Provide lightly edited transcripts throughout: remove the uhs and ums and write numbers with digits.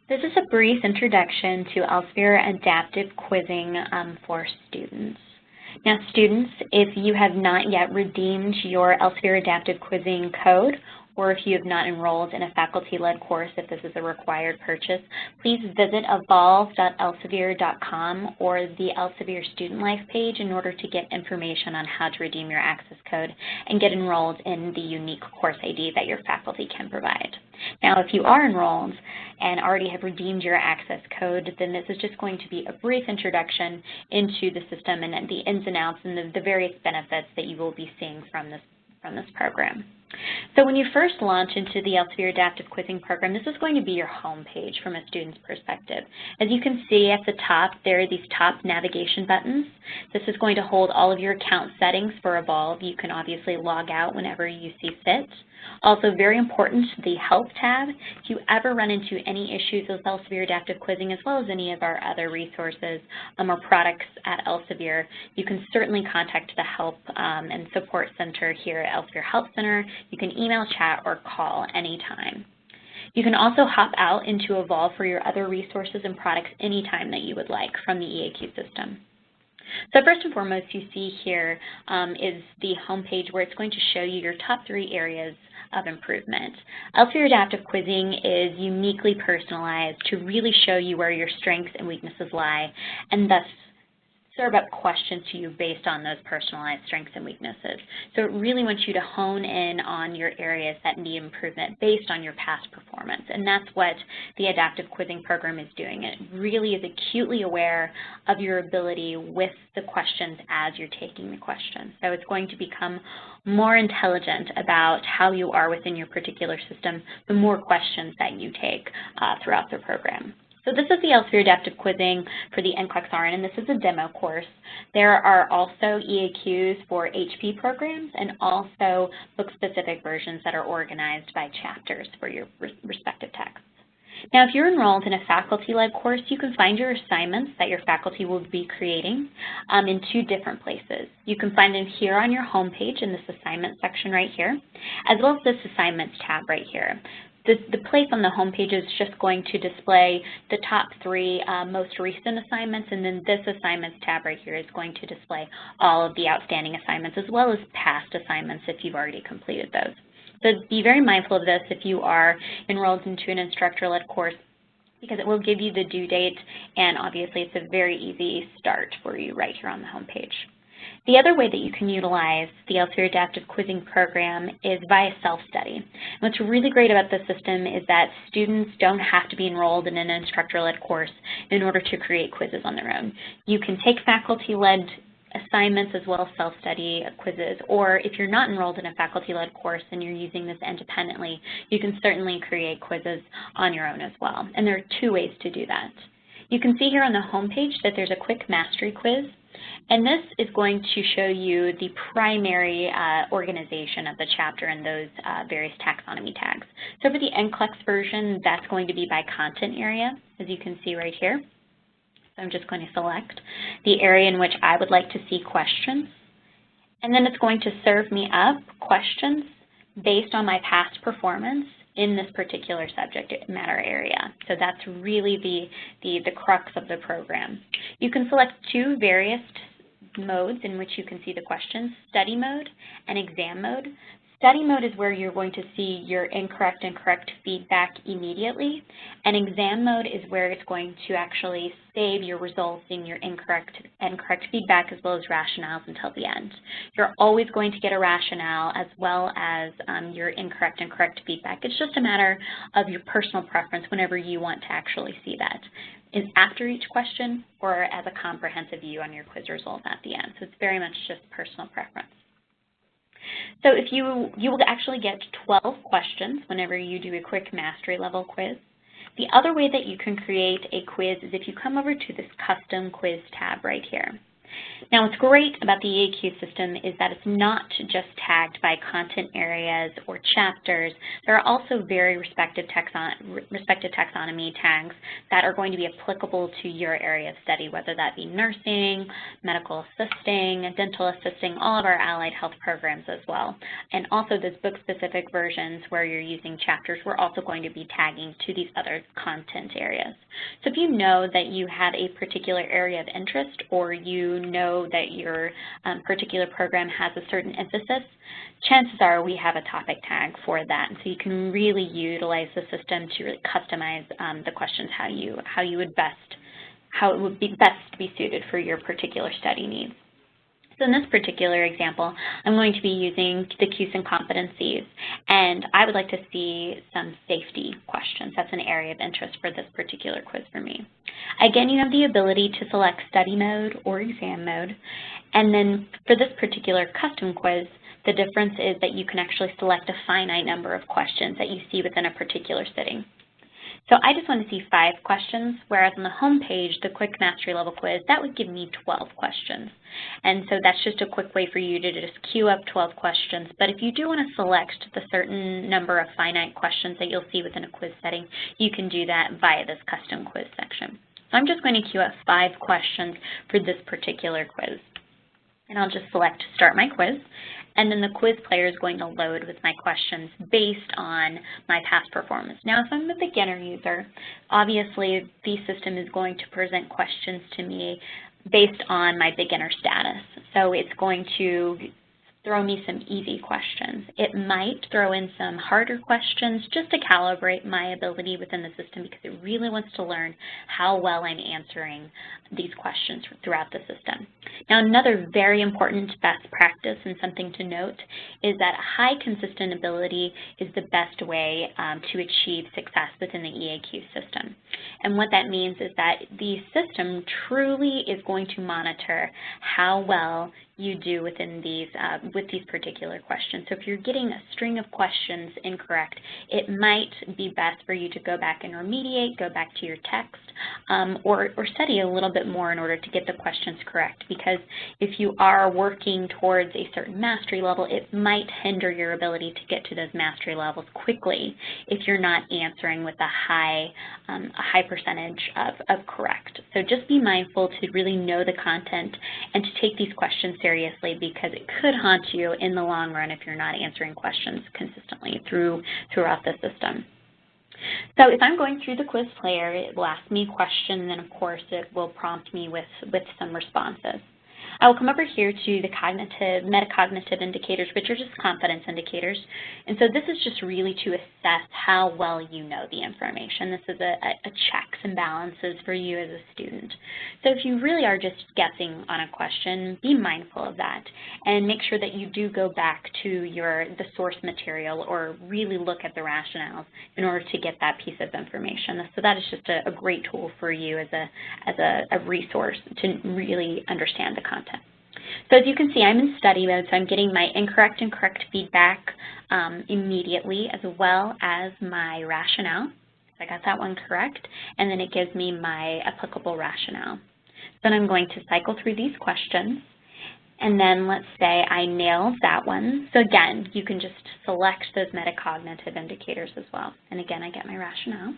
This is a brief introduction to Elsevier adaptive quizzing for students. Now students, if you have not yet redeemed your Elsevier adaptive quizzing code, or if you have not enrolled in a faculty-led course, if this is a required purchase, please visit evolve.elsevier.com or the Elsevier Student Life page in order to get information on how to redeem your access code and get enrolled in the unique course ID that your faculty can provide. Now, if you are enrolled and already have redeemed your access code, then this is just going to be a brief introduction into the system and the ins and outs and the various benefits that you will be seeing from this program. So when you first launch into the Elsevier Adaptive Quizzing Program, this is going to be your home page from a student's perspective. As you can see at the top, there are these top navigation buttons. This is going to hold all of your account settings for Evolve. You can obviously log out whenever you see fit. Also very important, the Help tab. If you ever run into any issues with Elsevier Adaptive Quizzing, as well as any of our other resources or products at Elsevier, you can certainly contact the Help and Support Center here at Elsevier Help Center. You can email, chat, or call anytime. You can also hop out into Evolve for your other resources and products anytime that you would like from the EAQ system. So first and foremost, you see here is the home page where it's going to show you your top 3 areas of improvement. Elsevier Adaptive Quizzing is uniquely personalized to really show you where your strengths and weaknesses lie, and thus serve up questions to you based on those personalized strengths and weaknesses. So it really wants you to hone in on your areas that need improvement based on your past performance, and that's what the Adaptive Quizzing program is doing. It really is acutely aware of your ability with the questions as you're taking the questions. So it's going to become more intelligent about how you are within your particular system the more questions that you take throughout the program. So this is the Elsevier Adaptive Quizzing for the NCLEX RN, and this is a demo course. There are also EAQs for HP programs and also book-specific versions that are organized by chapters for your respective texts. Now, if you're enrolled in a faculty-led course, you can find your assignments that your faculty will be creating in 2 different places. You can find them here on your home page in this assignment section right here, as well as this assignments tab right here. The place on the home page is just going to display the top 3 most recent assignments, and then this assignments tab right here is going to display all of the outstanding assignments as well as past assignments if you've already completed those. So be very mindful of this if you are enrolled into an instructor-led course, because it will give you the due date, and obviously it's a very easy start for you right here on the home page. The other way that you can utilize the Elsevier Adaptive Quizzing program is via self-study. What's really great about this system is that students don't have to be enrolled in an instructor-led course in order to create quizzes on their own. You can take faculty-led assignments as well as self-study quizzes, or if you're not enrolled in a faculty-led course and you're using this independently, you can certainly create quizzes on your own as well. And there are 2 ways to do that. You can see here on the home page that there's a quick mastery quiz, and this is going to show you the primary organization of the chapter and those various taxonomy tags. So for the NCLEX version, that's going to be by content area, as you can see right here. So I'm just going to select the area in which I would like to see questions, and then it's going to serve me up questions based on my past performance in this particular subject matter area. So that's really the crux of the program. You can select 2 various modes in which you can see the questions, study mode and exam mode. Study mode is where you're going to see your incorrect and correct feedback immediately, and exam mode is where it's going to actually save your results in your incorrect and correct feedback as well as rationales until the end. You're always going to get a rationale as well as your incorrect and correct feedback. It's just a matter of your personal preference whenever you want to actually see that. Is after each question or as a comprehensive view on your quiz result at the end. So it's very much just personal preference. So if you will actually get 12 questions whenever you do a quick mastery level quiz. The other way that you can create a quiz is if you come over to this custom quiz tab right here. Now, what's great about the EAQ system is that it's not just tagged by content areas or chapters. There are also very respective taxonomy tags that are going to be applicable to your area of study, whether that be nursing, medical assisting, dental assisting, all of our allied health programs as well. And also those book-specific versions where you're using chapters, we're also going to be tagging to these other content areas. So if you know that you have a particular area of interest, or you know that your particular program has a certain emphasis, chances are we have a topic tag for that. And so you can really utilize the system to really customize the questions how it would be best be suited for your particular study needs. So in this particular example, I'm going to be using the Qs and competencies, and I would like to see some safety questions. That's an area of interest for this particular quiz for me. Again, you have the ability to select study mode or exam mode, and then for this particular custom quiz, the difference is that you can actually select a finite number of questions that you see within a particular sitting. So I just want to see 5 questions, whereas on the home page, the quick mastery level quiz, that would give me 12 questions. And so that's just a quick way for you to just queue up 12 questions. But if you do want to select the certain number of finite questions that you'll see within a quiz setting, you can do that via this custom quiz section. So I'm just going to queue up 5 questions for this particular quiz. And I'll just select Start My Quiz. And then the quiz player is going to load with my questions based on my past performance. Now, if I'm a beginner user, obviously the system is going to present questions to me based on my beginner status. So it's going to throw me some easy questions. It might throw in some harder questions just to calibrate my ability within the system, because it really wants to learn how well I'm answering these questions throughout the system. Now, another very important best practice and something to note is that high consistent ability is the best way to achieve success within the EAQ system. And what that means is that the system truly is going to monitor how well you do within these with these particular questions. So if you're getting a string of questions incorrect, it might be best for you to go back and remediate, go back to your text, or study a little bit more in order to get the questions correct. Because if you are working towards a certain mastery level, it might hinder your ability to get to those mastery levels quickly if you're not answering with a high percentage of correct. So just be mindful to really know the content and to take these questions seriously, because it could haunt you in the long run if you're not answering questions consistently throughout the system. So if I'm going through the quiz player, it will ask me a question, and then of course it will prompt me with some responses. I will come over here to the metacognitive indicators, which are just confidence indicators. And so this is just really to assess how well you know the information. This is a checks and balances for you as a student. So if you really are just guessing on a question, be mindful of that and make sure that you do go back to the source material or really look at the rationales in order to get that piece of information. So that is just a great tool for you as a resource to really understand the content. So as you can see, I'm in study mode, so I'm getting my incorrect and correct feedback immediately, as well as my rationale. So I got that one correct, and then it gives me my applicable rationale. Then I'm going to cycle through these questions, and then let's say I nailed that one. So again, you can just select those metacognitive indicators as well. And again, I get my rationale.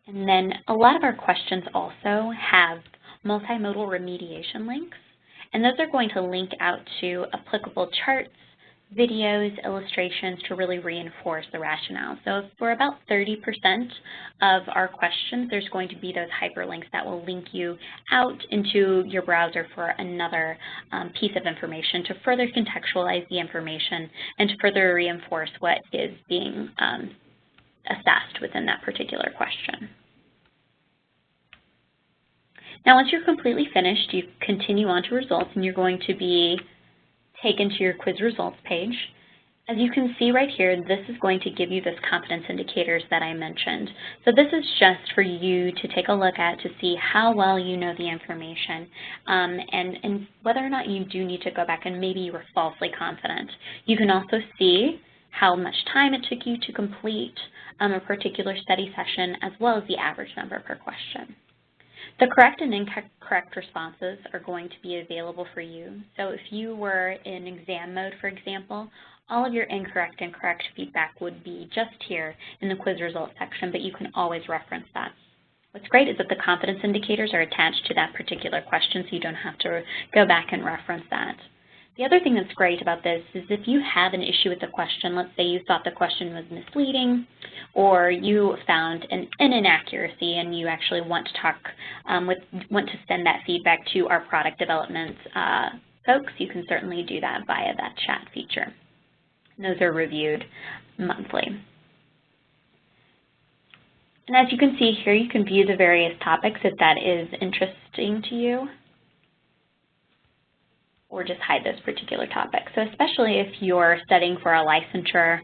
And then a lot of our questions also have multimodal remediation links, and those are going to link out to applicable charts, videos, illustrations to really reinforce the rationale. So for about 30% of our questions, there's going to be those hyperlinks that will link you out into your browser for another piece of information to further contextualize the information and to further reinforce what is being assessed within that particular question. Now, once you're completely finished, you continue on to results, and you're going to be taken to your quiz results page. As you can see right here, this is going to give you those competence indicators that I mentioned. So this is just for you to take a look at to see how well you know the information and whether or not you do need to go back and maybe you were falsely confident. You can also see how much time it took you to complete a particular study session, as well as the average number per question. The correct and incorrect responses are going to be available for you. So if you were in exam mode, for example, all of your incorrect and correct feedback would be just here in the quiz results section, but you can always reference that. What's great is that the confidence indicators are attached to that particular question, so you don't have to go back and reference that. The other thing that's great about this is if you have an issue with the question, let's say you thought the question was misleading, or you found an inaccuracy and you actually want to talk want to send that feedback to our product development folks, you can certainly do that via that chat feature. And those are reviewed monthly. And as you can see here, you can view the various topics if that is interesting to you, or just hide those particular topics. So especially if you're studying for a licensure,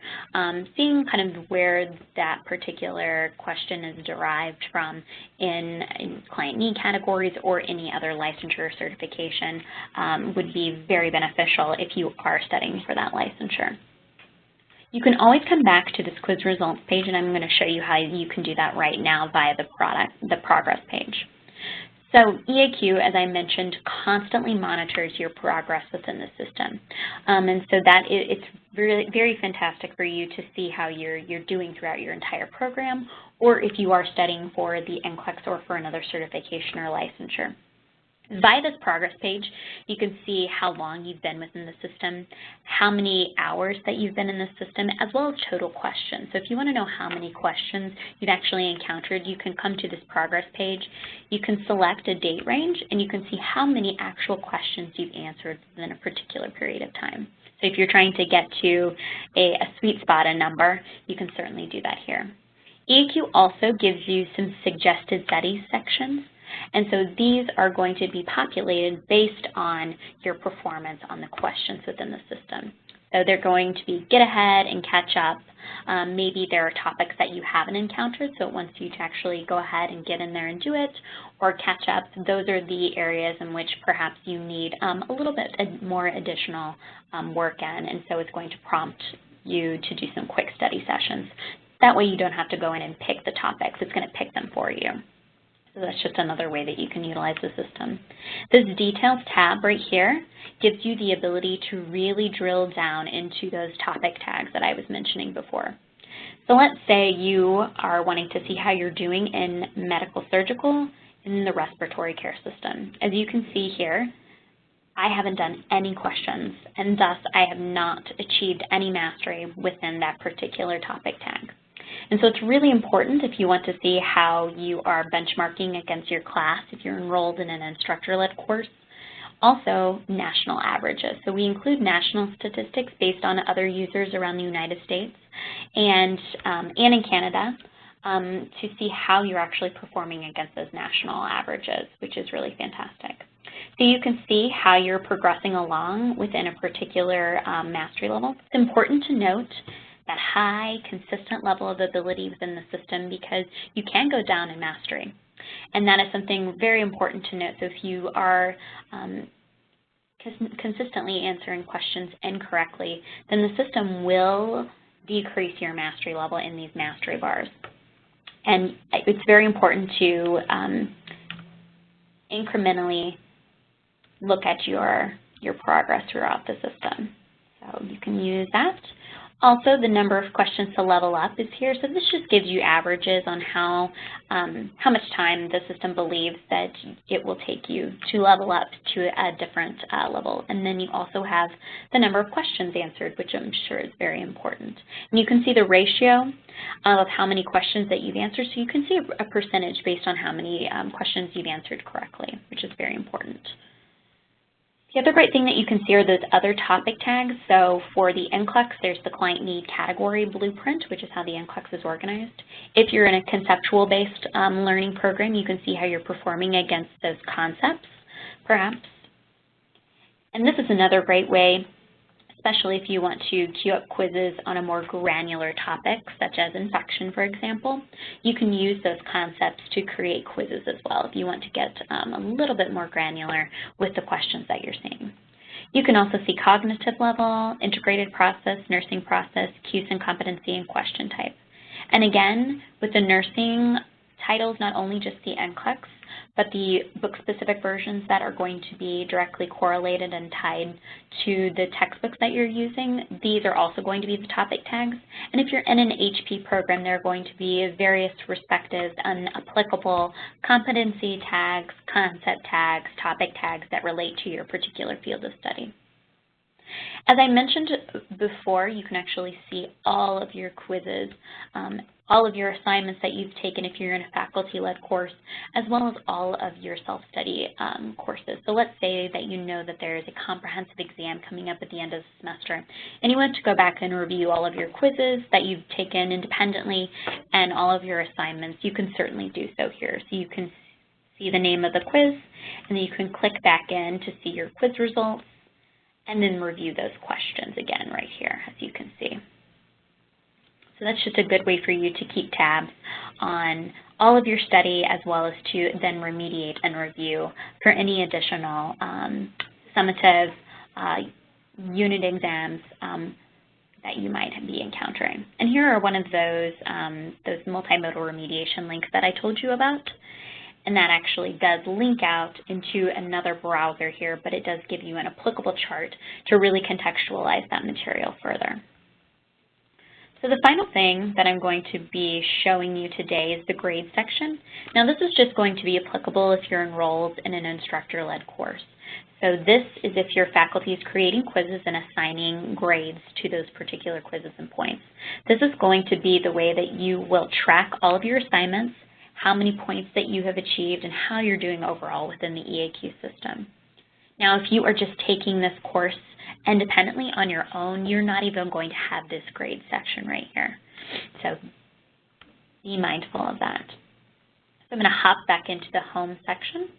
seeing kind of where that particular question is derived from in client need categories or any other licensure certification would be very beneficial if you are studying for that licensure. You can always come back to this quiz results page, and I'm going to show you how you can do that right now via the progress page. So EAQ, as I mentioned, constantly monitors your progress within the system. And so it's really very fantastic for you to see how you're doing throughout your entire program, or if you are studying for the NCLEX or for another certification or licensure. Via this progress page, you can see how long you've been within the system, how many hours that you've been in the system, as well as total questions. So if you want to know how many questions you've actually encountered, you can come to this progress page. You can select a date range, and you can see how many actual questions you've answered within a particular period of time. So if you're trying to get to a sweet spot, a number, you can certainly do that here. EAQ also gives you some suggested studies sections. And so these are going to be populated based on your performance on the questions within the system. So they're going to be get ahead and catch up. Maybe there are topics that you haven't encountered, so it wants you to actually go ahead and get in there and do it, or catch up. Those are the areas in which perhaps you need a little bit more additional work in, and so it's going to prompt you to do some quick study sessions. That way you don't have to go in and pick the topics. It's going to pick them for you. So that's just another way that you can utilize the system. This Details tab right here gives you the ability to really drill down into those topic tags that I was mentioning before. So let's say you are wanting to see how you're doing in medical surgical in the respiratory care system. As you can see here, I haven't done any questions, and thus I have not achieved any mastery within that particular topic tag. And so it's really important if you want to see how you are benchmarking against your class, if you're enrolled in an instructor-led course. Also, national averages. So we include national statistics based on other users around the United States and in Canada to see how you're actually performing against those national averages, which is really fantastic. So you can see how you're progressing along within a particular mastery level. It's important to note that high, consistent level of ability within the system, because you can go down in mastery. And that is something very important to note. So if you are consistently answering questions incorrectly, then the system will decrease your mastery level in these mastery bars. And it's very important to incrementally look at your progress throughout the system. So you can use that. Also, the number of questions to level up is here. So this just gives you averages on how much time the system believes that it will take you to level up to a different level. And then you also have the number of questions answered, which I'm sure is very important. And you can see the ratio of how many questions that you've answered. So you can see a percentage based on how many questions you've answered correctly, which is very important. The other great thing that you can see are those other topic tags. So for the NCLEX, there's the client need category blueprint, which is how the NCLEX is organized. If you're in a conceptual-based learning program, you can see how you're performing against those concepts, perhaps. And this is another great way, especially if you want to queue up quizzes on a more granular topic, such as infection, for example. You can use those concepts to create quizzes as well if you want to get a little bit more granular with the questions that you're seeing. You can also see cognitive level, integrated process, nursing process, cues and competency, and question type. And again, with the nursing titles, not only just the NCLEX, but the book-specific versions that are going to be directly correlated and tied to the textbooks that you're using, these are also going to be the topic tags. And if you're in an HP program, there are going to be various respective and applicable competency tags, concept tags, topic tags that relate to your particular field of study. As I mentioned before, you can actually see all of your quizzes, all of your assignments that you've taken if you're in a faculty-led course, as well as all of your self-study courses. So let's say that you know that there is a comprehensive exam coming up at the end of the semester, and you want to go back and review all of your quizzes that you've taken independently and all of your assignments. You can certainly do so here. So you can see the name of the quiz, and then you can click back in to see your quiz results, and then review those questions again right here, as you can see. So that's just a good way for you to keep tabs on all of your study, as well as to then remediate and review for any additional summative unit exams that you might be encountering. And here are one of those multimodal remediation links that I told you about. And that actually does link out into another browser here, but it does give you an applicable chart to really contextualize that material further. So the final thing that I'm going to be showing you today is the grade section. Now this is just going to be applicable if you're enrolled in an instructor-led course. So this is if your faculty is creating quizzes and assigning grades to those particular quizzes and points. This is going to be the way that you will track all of your assignments, how many points that you have achieved, and how you're doing overall within the EAQ system. Now, if you are just taking this course independently on your own, you're not even going to have this grade section right here. So be mindful of that. So I'm going to hop back into the home section.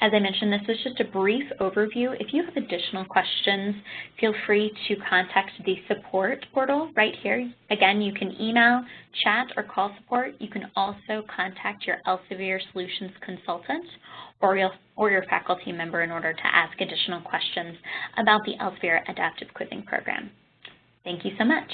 As I mentioned, this was just a brief overview. If you have additional questions, feel free to contact the support portal right here. Again, you can email, chat, or call support. You can also contact your Elsevier Solutions consultant or your faculty member in order to ask additional questions about the Elsevier Adaptive Quizzing Program. Thank you so much.